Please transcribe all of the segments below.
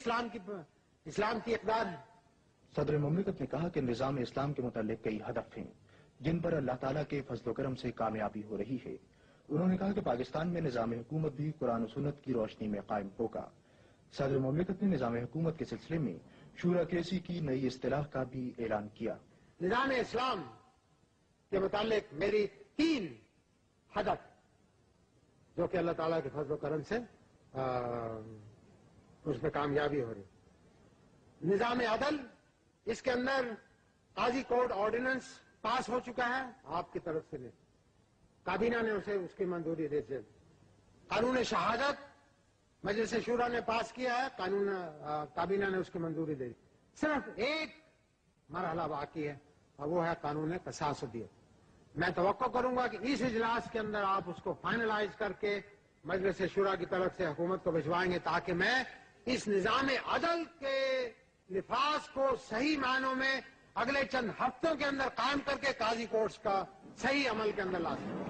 اسلام کی اقدار ہے۔ صدر مملکت نے کہا کہ نظام اسلام کے متعلق کئی ہدف ہیں جن پر اللہ تعالیٰ کے فضل و کرم سے کامیابی ہو رہی ہے۔ انہوں نے کہا کہ پاکستان میں نظام حکومت بھی قرآن و سنت کی روشنی میں قائم ہوگا۔ صدر مملکت نے نظام حکومت کے سلسلے میں شوراکریسی کی نئی اصطلاح کا بھی اعلان کیا۔ نظام اسلام کے متعلق میری 3 ہدف جو کہ اللہ تعالیٰ کے فضل و کرم سے اس میں کامیابی ہو رہی۔ نظام عدل، اس کے اندر قاضی کوڈ آرڈیننس پاس ہو چکا ہے آپ کی طرف سے، کابینہ نے اس کی منظوری دے دی۔ قانون شہادت مجلس شورا نے پاس کیا ہے، کابینہ نے اس کی منظوری دے دی۔ صرف ایک مرحلہ باقی ہے اور وہ ہے قانون قصاص و دیت۔ میں توقع کروں گا کہ اس اجلاس کے اندر آپ اس کو فائنلائز کر کے مجلس شورا کی طرف سے حکومت کو بھجوائیں گے تاکہ میں اس نظام عدل کے نفاذ کو صحیح معنوں میں اگلے چند ہفتوں کے اندر قائم کر کے قاضی کورٹس کا صحیح عمل کے اندر لا سکوں۔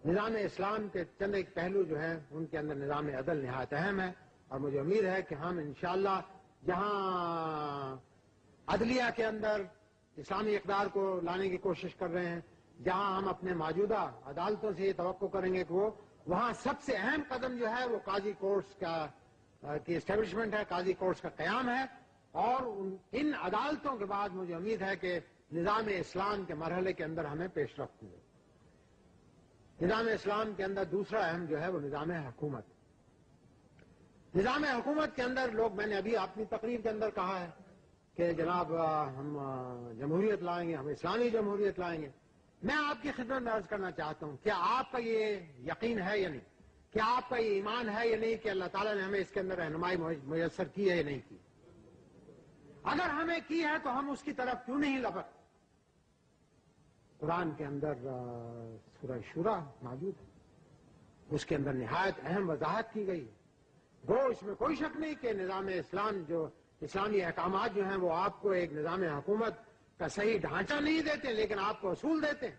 نظام اسلام کے چند ایک پہلو جو ہیں ان کے اندر نظام عدل نہایت اہم ہے، اور مجھے امید ہے کہ ہم انشاءاللہ جہاں عدلیہ کے اندر اسلامی اقدار کو لانے کی کوشش کر رہے ہیں، جہاں ہم اپنے موجودہ عدالتوں سے یہ توقع کریں گے کہ وہ وہاں سب سے اہم قدم جو ہے وہ قاضی کورٹس کی اسٹیبلشمنٹ ہے، قاضی کورٹس کا قیام ہے، اور ان عدالتوں کے بعد مجھے امید ہے کہ نظام اسلام کے مرحلے کے اندر ہمیں پیش رفت ملے۔ نظام اسلام کے اندر دوسرا اہم جو ہے وہ نظام حکومت۔ نظام حکومت کے اندر لوگ، میں نے ابھی اپنی تقریر کے اندر کہا ہے کہ جناب ہم جمہوریت لائیں گے، ہم اسلامی جمہوریت لائیں گے۔ میں آپ کی خدمت میں عرض کرنا چاہتا ہوں، کیا آپ کا یہ یقین ہے یا نہیں؟ کیا آپ کا یہ ایمان ہے یا نہیں کہ اللہ تعالیٰ نے ہمیں اس کے اندر رہنمائی میسر کی ہے یا نہیں کی؟ اگر ہمیں کی ہے تو ہم اس کی طرف کیوں نہیں لپک؟ قرآن کے اندر سورہ شورا موجود ہے، اس کے اندر نہایت اہم وضاحت کی گئی ہے۔ گو اس میں کوئی شک نہیں کہ نظام اسلام جو اسلامی احکامات جو ہیں وہ آپ کو ایک نظام حکومت کا صحیح ڈھانچہ نہیں دیتے لیکن آپ کو اصول دیتے ہیں۔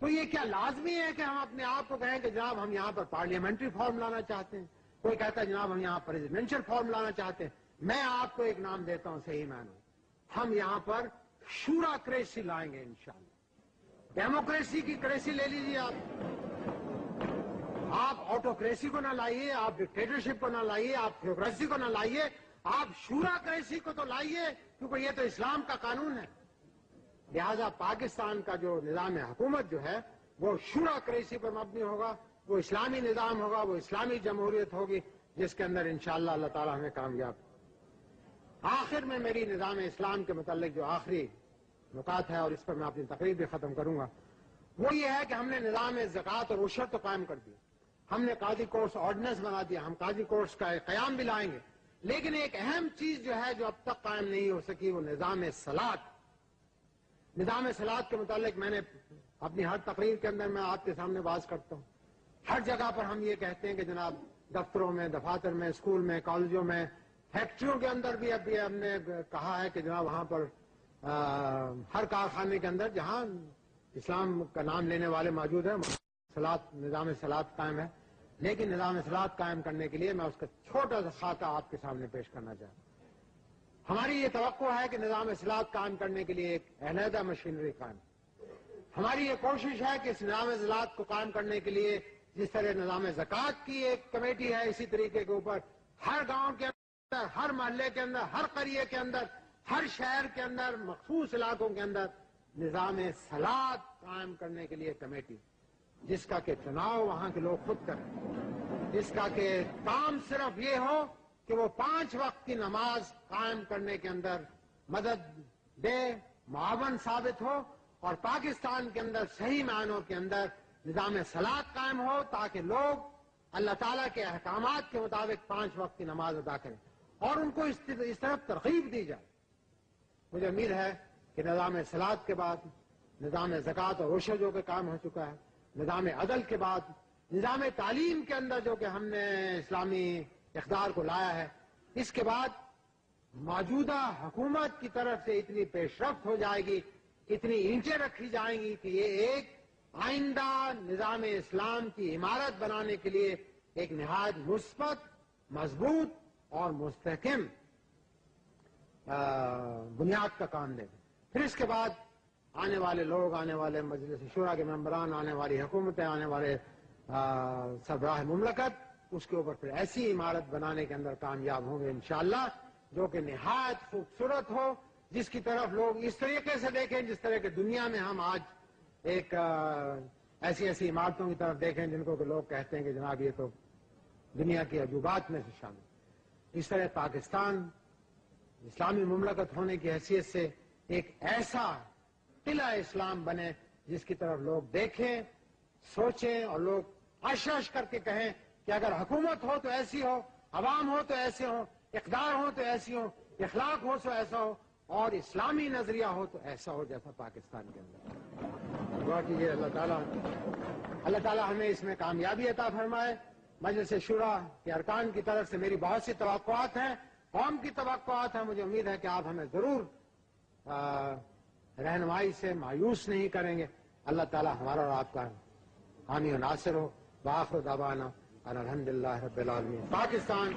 تو یہ کیا لازمی ہے کہ ہم اپنے آپ کو کہیں کہ جناب ہم یہاں پر پارلیمنٹری فارم لانا چاہتے ہیں؟ کوئی کہتا ہے جناب ہم یہاں پریزیڈنشل فارم لانا چاہتے ہیں۔ میں آپ کو ایک نام دیتا ہوں صحیح معنی، ہم یہاں پر شورا کریسی لائیں گے انشاءاللہ۔ ڈیموکریسی کی کریسی لے لیجیے آپ آٹوکریسی کو نہ لائیے، آپ ڈکٹیٹرشپ کو نہ لائیے، آپ تھیوکریسی کو نہ لائیے، آپ شورا کریسی کو تو لائیے، کیونکہ یہ تو اسلام کا قانون ہے۔ لہذا پاکستان کا جو نظام حکومت جو ہے وہ شورا کریسی پر مبنی ہوگا، وہ اسلامی نظام ہوگا، وہ اسلامی جمہوریت ہوگی جس کے اندر انشاءاللہ اللہ تعالی ہمیں کامیاب۔ آخر میں میری نظام اسلام کے متعلق جو آخری نکات ہے اور اس پر میں اپنی تقریر بھی ختم کروں گا، وہ یہ ہے کہ ہم نے نظام زکوٰۃ اور عشر تو قائم کر دیا، ہم نے قاضی کورٹس آرڈیننس بنا دیا، ہم قاضی کورٹس کا قیام بھی لائیں گے، لیکن ایک اہم چیز جو ہے جو اب تک قائم نہیں ہو سکی وہ نظام صلاۃ۔ نظام صلاۃ کے متعلق میں نے اپنی ہر تقریر کے اندر میں آپ کے سامنے واضح کرتا ہوں، ہر جگہ پر ہم یہ کہتے ہیں کہ جناب دفتروں میں، دفاتر میں، اسکول میں، کالجوں میں، فیکٹریوں کے اندر بھی اب ہم نے کہا ہے کہ جناب وہاں پر ہر کارخانے کے اندر جہاں اسلام کا نام لینے والے موجود ہیں نظام صلاۃ قائم ہے، لیکن نظام صلاۃ قائم کرنے کے لیے میں اس کا چھوٹا سا خاکہ آپ کے سامنے پیش کرنا چاہتا ہوں۔ ہماری یہ توقع ہے کہ نظام صلاۃ قائم کرنے کے لیے ایک علیحدہ مشینری قائم، ہماری یہ کوشش ہے کہ اس نظام صلاۃ کو قائم کرنے کے لیے جس طرح نظام زکوٰۃ کی ایک کمیٹی ہے، اسی طریقے کے اوپر ہر گاؤں کے اندر، ہر محلے کے اندر، ہر قریے کے اندر، ہر شہر کے اندر، مخصوص علاقوں کے اندر نظام صلاۃ قائم کرنے کے لیے کمیٹی، جس کا کہ چناؤ وہاں کے لوگ خود کریں، جس کا کہ کام صرف یہ ہو کہ وہ 5 وقت کی نماز قائم کرنے کے اندر مدد دے، معاون ثابت ہو، اور پاکستان کے اندر صحیح معنوں کے اندر نظام صلاۃ قائم ہو تاکہ لوگ اللہ تعالیٰ کے احکامات کے مطابق 5 وقت کی نماز ادا کریں اور ان کو اس طرف ترغیب دی جائے۔ مجھے امید ہے کہ نظام صلاۃ کے بعد نظام زکوٰۃ اور عشر جو کہ کام ہو چکا ہے، نظام عدل کے بعد نظام تعلیم کے اندر جو کہ ہم نے اسلامی اقدار کو لایا ہے، اس کے بعد موجودہ حکومت کی طرف سے اتنی پیش رفت ہو جائے گی، اتنی اینٹیں رکھی جائیں گی کہ یہ ایک آئندہ نظام اسلام کی عمارت بنانے کے لیے ایک نہایت مثبت، مضبوط اور مستحکم بنیاد کا کام دے. پھر اس کے بعد آنے والے لوگ، آنے والے مجلس شورا کے ممبران، آنے والی حکومتیں، آنے والے سربراہ مملکت اس کے اوپر پھر ایسی عمارت بنانے کے اندر کامیاب ہوں گے انشاءاللہ، جو کہ نہایت خوبصورت ہو، جس کی طرف لوگ اس طریقے سے دیکھیں جس طرح کی دنیا میں ہم آج ایک ایسی عمارتوں کی طرف دیکھیں جن کو کہ لوگ کہتے ہیں کہ جناب یہ تو دنیا کی عجوبات میں سے شامل. اس طرح پاکستان اسلامی مملکت ہونے کی حیثیت سے ایک ایسا قلعہ اسلام بنے جس کی طرف لوگ دیکھیں، سوچیں اور لوگ عش کر کے کہیں کہ اگر حکومت ہو تو ایسی ہو، عوام ہو تو ایسے ہو، اقدار ہو تو ایسی ہو، اخلاق ہو تو ایسا ہو، اور اسلامی نظریہ ہو تو ایسا ہو جیسا پاکستان کے اندر. دعا کیجیے اللہ تعالیٰ ہمیں اس میں کامیابی عطا فرمائے. مجلس شورا کے ارکان کی طرف سے میری بہت سی توقعات ہیں، قوم کی توقعات ہیں. مجھے امید ہے کہ آپ ہمیں ضرور رہنمائی سے مایوس نہیں کریں گے. اللہ تعالیٰ ہمارا اور آپ کا حامی و ناصر ہو. وآخر دعوانا ان الحمدللہ رب العالمین. پاکستان